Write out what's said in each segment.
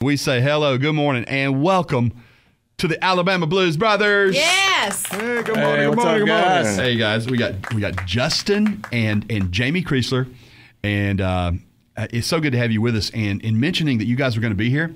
We say hello, good morning, and welcome to the Alabama Blues Brothers. Yes. Hey, good morning, what's up, guys? Hey guys, we got Justin and Jamie Kreisler, and it's so good to have you with us. And in mentioning that you guys were going to be here,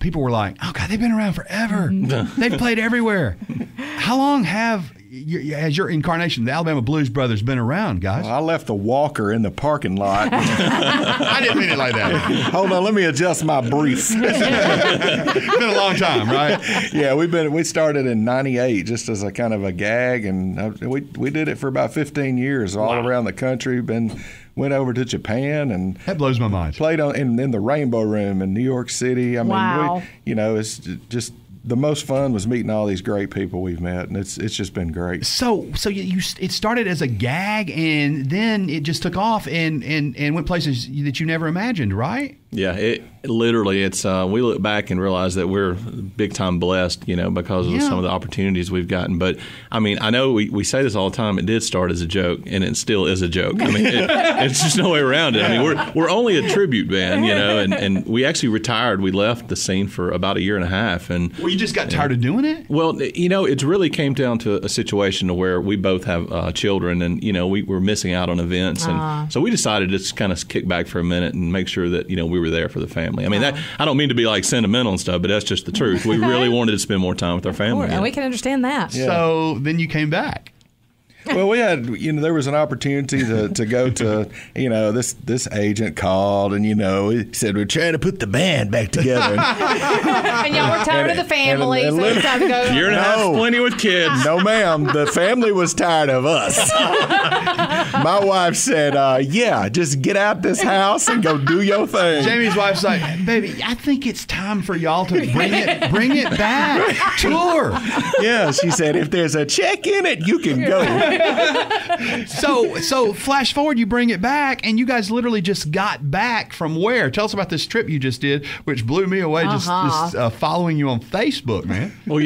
people were like, "Oh God, they've been around forever. They've played everywhere." How long has your incarnation, the Alabama Blues Brothers, been around, guys? Well, I left the walker in the parking lot. I didn't mean it like that. Hold on, let me adjust my briefs. It's been a long time, right? Yeah, we started in '98 just as a kind of a gag, and we did it for about 15 years all around the country. Went over to Japan and That blows my mind. played in the Rainbow Room in New York City. I mean, Wow. it's just the most fun was meeting all these great people we've met, and it's just been great. So it started as a gag, and then it just took off and went places that you never imagined, right? Yeah, it's we look back and realize that we're big time blessed, because of some of the opportunities we've gotten. But I mean, I know we say this all the time. It did start as a joke, and it still is a joke. I mean, it's just no way around it. I mean, we're only a tribute band, and we actually retired. We left the scene for about a year and a half, and Well, you just got tired of doing it? well, it really came down to a situation to where we both have children, and we were missing out on events, and so we decided to just kind of kick back for a minute and make sure that we were there for the family. I mean, I don't mean to be like sentimental and stuff, but that's just the truth. We really wanted to spend more time with our family. And we can understand that. Yeah. So then you came back. Well, we had, there was an opportunity to go to, this agent called and, he said, we're trying to put the band back together. And y'all were tired of the family, so it's time to go. Year and a half, plenty with kids. No, ma'am. The family was tired of us. My wife said, just get out this house and go do your thing. Jamie's wife's like, baby, I think it's time for y'all to bring it back. Tour. Yeah, she said, if there's a check in it, you can go. So flash forward, you bring it back, and you guys literally just got back from where? Tell us about this trip you just did, which blew me away. Just following you on Facebook, man. Well,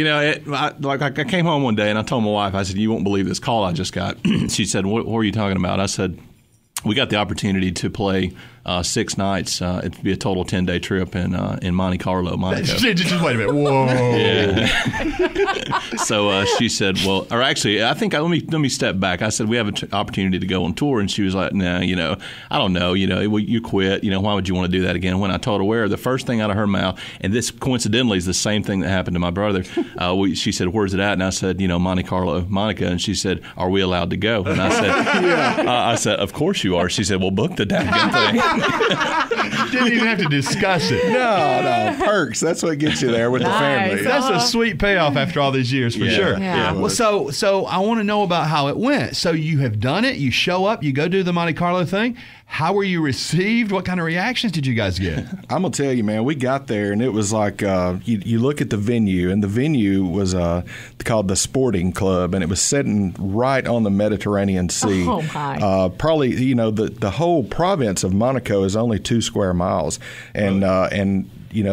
I came home one day and I told my wife, I said, you won't believe this call I just got. She said, what were you talking about? I said, we got the opportunity to play 6 nights. It'd be a total 10-day trip in Monte Carlo, Monaco. Just wait a minute. Whoa. Yeah. So she said, well, or actually, I think let me step back. I said, we have an opportunity to go on tour, and she was like, nah, I don't know. You quit. Why would you want to do that again? When I told her where, the first thing out of her mouth, and this coincidentally is the same thing that happened to my brother. She said, where's it at? And I said, Monte Carlo, Monica. And she said, are we allowed to go? And I said, I said, of course you are. She said, well, book the damn thing. Didn't even have to discuss it. No, perks. That's what gets you there with the family. That's a sweet payoff after all these years, for sure. Yeah. Well, so I want to know about how it went. So you have done it. You show up. You go do the Monte Carlo thing. How were you received? What kind of reactions did you guys get? I'm going to tell you, man, we got there, and it was like you look at the venue, and the venue was called the Sporting Club, and it was sitting right on the Mediterranean Sea. Oh, my. Probably, the whole province of Monaco is only 2 square miles, and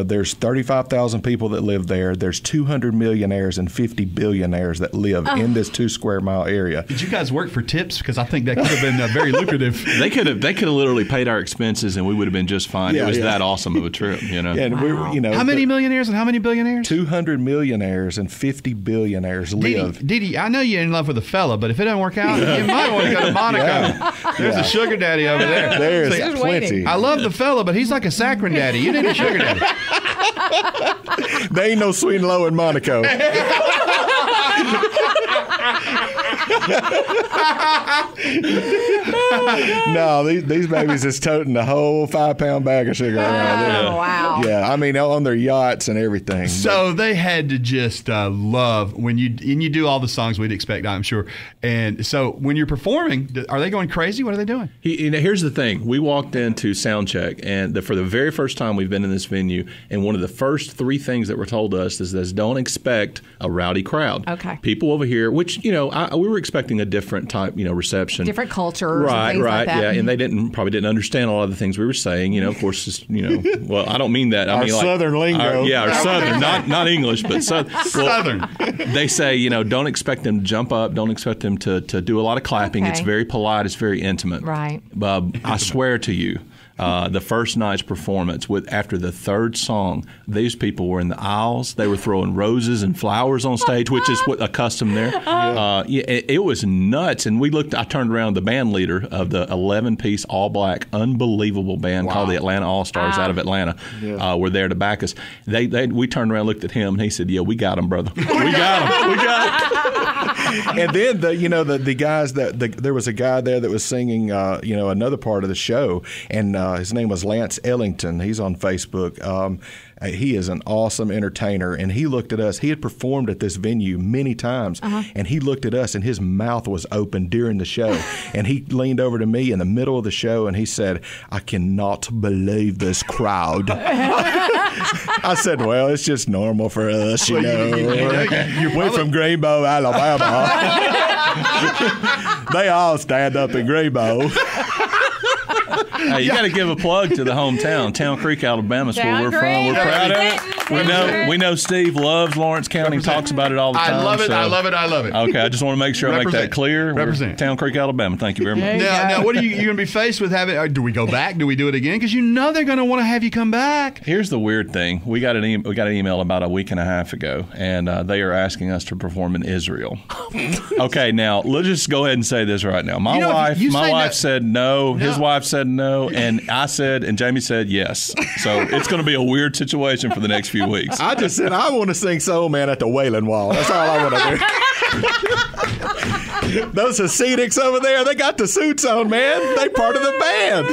there's 35,000 people that live there. There's 200 millionaires and 50 billionaires that live in this 2 square mile area. Did you guys work for tips? Because I think that could have been very lucrative. They could have literally paid our expenses, and we would have been just fine. It was that awesome of a trip, And we were, how many millionaires and how many billionaires? 200 millionaires and 50 billionaires live. Didi, I know you're in love with a fella, but if it doesn't work out, you might want to go to Monaco. There's a sugar daddy over there. There's See, plenty. I love the fella, but he's like a saccharine daddy. You need a sugar daddy. There ain't no sweet and low in Monaco. No, these babies is toting the whole 5-pound bag of sugar around. Oh, wow. Yeah, I mean, on their yachts and everything. So they had to just love when you do all the songs we'd expect, I'm sure. And so when you're performing, are they going crazy? What are they doing? Here's the thing. We walked into sound check, and for the very first time we've been in this venue, and one of the first 3 things that were told us is this: don't expect a rowdy crowd. Okay. People over here, which, we were expecting a different type, reception. Different cultures right, and things right, like that. Yeah, and they probably didn't understand a lot of the things we were saying. Of course, just, well, I don't mean that. I Our mean Southern lingo. Our Southern, not English, but Southern. They say, don't expect them to jump up. Don't expect them to do a lot of clapping. Okay. It's very polite. It's very intimate. Right. I swear to you, the first night's performance, after the third song, these people were in the aisles. They were throwing roses and flowers on stage, which is what accustomed there. It was nuts. And I turned around, the band leader of the 11-piece all-black unbelievable band called the Atlanta All-Stars out of Atlanta were there to back us. We turned around, looked at him, and he said, "Yeah, we got him, brother. We got him. We got him." And then the guys there was a guy there that was singing another part of the show, and his name was Lance Ellington. He's on Facebook. He is an awesome entertainer, and he looked at us. He had performed at this venue many times, and he looked at us, and his mouth was open during the show. And he leaned over to me in the middle of the show, and he said, "I cannot believe this crowd." I said, "Well, it's just normal for us, you know. We're from Greenbow, Alabama. They all stand up in Greenbow." Hey, you got to give a plug to the hometown, Town Creek, Alabama. That's where we're from. We're proud of it. We know Steve loves Lawrence County, talks about it all the time. I love it. So. I love it. I love it. Okay, I just want to make sure I make that clear. Represent. Town Creek, Alabama. Thank you very much. Now, what are you going to be faced with? Do we go back? Do we do it again? Because they're going to want to have you come back. Here's the weird thing. We got an email about a week and a half ago, and they are asking us to perform in Israel. Okay, now let's just go ahead and say this right now. My wife said no. His wife said no, and I said, and Jamie said yes. So it's going to be a weird situation for the next few weeks. I just said I want to sing Soul Man at the Wailing Wall. That's all I want to do. Those Hasidics over there, they got the suits on, man. They part of the band.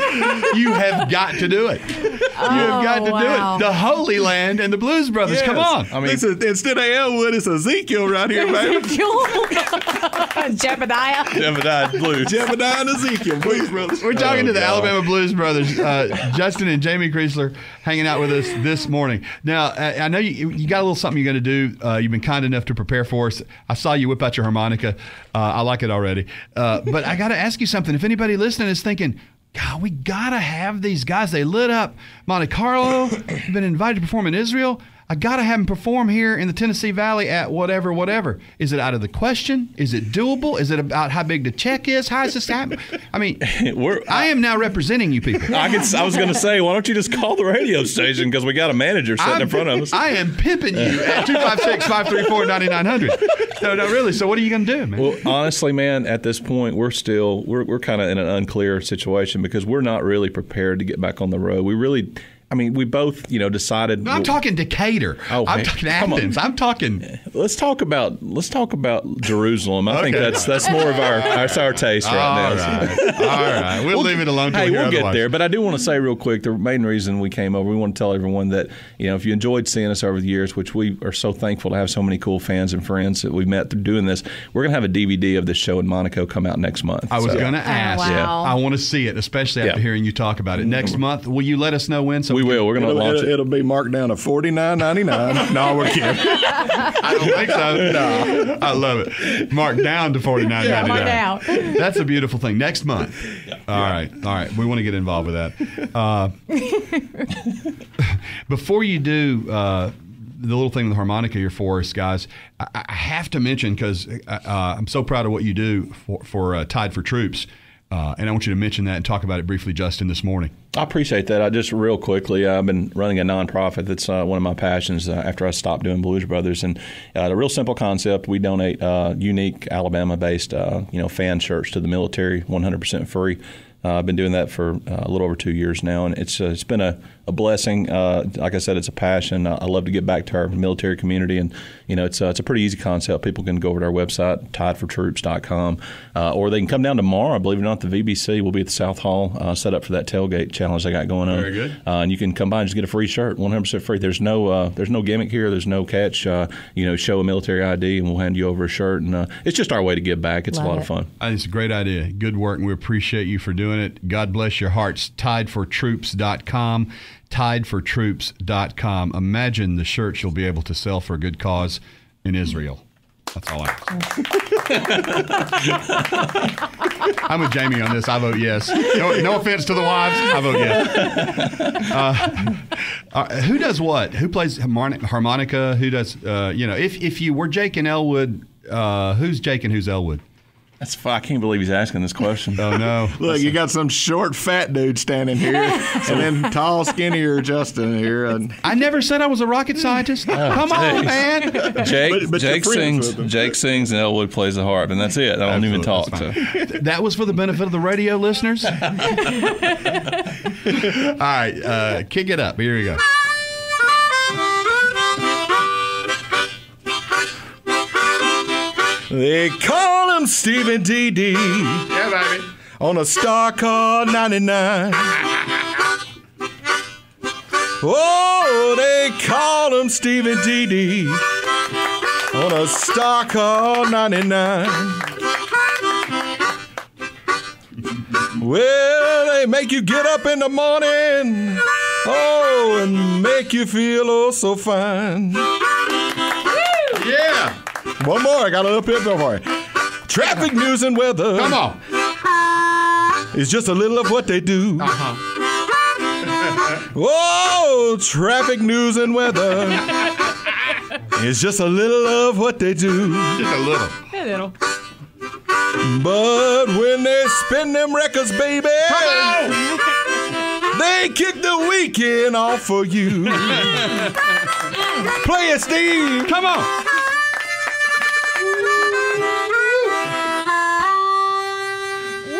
You have got to do it. You have got to do it. The Holy Land and the Blues Brothers. Yes. Come on. I mean, instead of Elwood, it's Ezekiel right here, baby. Jebediah Blues. Jebediah and Ezekiel Blues Brothers. We're talking to the Alabama Blues Brothers, Justin and Jamie Kriesler, hanging out with us this morning. Now, I know you got a little something you're going to do. You've been kind enough to prepare for us. I saw you whip out your harmonica. I like it already. But I got to ask you something. If anybody listening is thinking, God, we got to have these guys. They lit up Monte Carlo. They've been invited to perform in Israel. I got to have them perform here in the Tennessee Valley at whatever. Is it out of the question? Is it doable? Is it about how big the check is? How is this happening? I mean, I am now representing you people. I was going to say, why don't you just call the radio station, because we got a manager sitting in front of us. I am pimping you at 256-534-9900. No, really. So what are you going to do, man? Well, honestly, man, at this point, we're kind of in an unclear situation because we're not really prepared to get back on the road. We both, decided. No, I'm talking Decatur. I'm talking Athens. I'm talking. Let's talk about Jerusalem. I think that's more of our taste right now. All right. We'll leave it alone. We'll get there. But I do want to say real quick, the main reason we came over, we want to tell everyone that if you enjoyed seeing us over the years, which we are so thankful to have so many cool fans and friends that we've met through doing this, we're going to have a DVD of this show in Monaco come out next month. I was going to ask. Oh, wow. I want to see it, especially after hearing you talk about it next month. Will you let us know when? We will. We're going to launch it. It'll be marked down to $49.99. No, we're kidding. I don't think so. No, I love it. Marked down to $49.99. Marked out. That's a beautiful thing. Next month. Yeah. All right. We want to get involved with that. Before you do the little thing with the harmonica here for us, guys, I have to mention, because I'm so proud of what you do for Tide for Troops. And I want you to mention that and talk about it briefly, Justin, this morning. I appreciate that. I just real quickly, I've been running a nonprofit that's one of my passions after I stopped doing Blues Brothers. And a real simple concept, we donate unique Alabama-based fan shirts to the military, 100% free. I've been doing that for a little over 2 years now, and it's been a blessing. Like I said, it's a passion. I love to get back to our military community, and it's a pretty easy concept. People can go over to our website, tidefortroops.com, or they can come down tomorrow. Believe it or not, the VBC will be at the South Hall, set up for that tailgate challenge they got going on. Very good. And you can come by and just get a free shirt, 100% free. There's no gimmick here. There's no catch. Show a military ID, and we'll hand you over a shirt. And it's just our way to give back. It's a lot of fun. I think it's a great idea. Good work, and we appreciate you for doing it. God bless your hearts. Tidefortroops.com. Tidefortroops.com. Imagine the shirts you'll be able to sell for a good cause in Israel. That's all I have. I'm with Jamie on this. I vote yes. No offense to the wives. I vote yes. Who does what? Who plays harmonica? Who does, if you were Jake and Elwood, who's Jake and who's Elwood? That's fine. I can't believe he's asking this question. Oh, no. Look, you got some short, fat dude standing here, and then tall, skinnier Justin here. And I never said I was a rocket scientist. Come on, man. Jake, But you're Jake friends sings. with him. Jake sings, and Elwood plays the harp, and that's it. I don't even talk. So. That was for the benefit of the radio listeners. All right, kick it up. Here we go. they call him Stevie D.D. Yeah, baby. on a star car 99. Oh, they call him Stevie D.D. on a star car 99. Well, they make you get up in the morning, oh, and make you feel oh so fine. Yeah. One more, I got a little bit for you. Traffic news and weather. Come on. It's just a little of what they do. Whoa, traffic news and weather. It's just a little of what they do. Just a little. A little. But when they spin them records, baby, they kick the weekend off for you. Play it, Steve. Come on.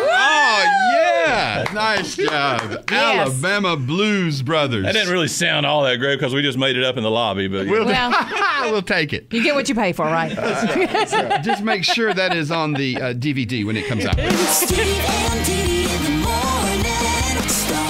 Oh, yeah. Nice job. Yes. Alabama Blues Brothers. That didn't really sound all that great because we just made it up in the lobby. But We'll, Well, we'll take it. you get what you pay for, right? Just make sure that is on the DVD when it comes out. Steve and Dee in the morning. Star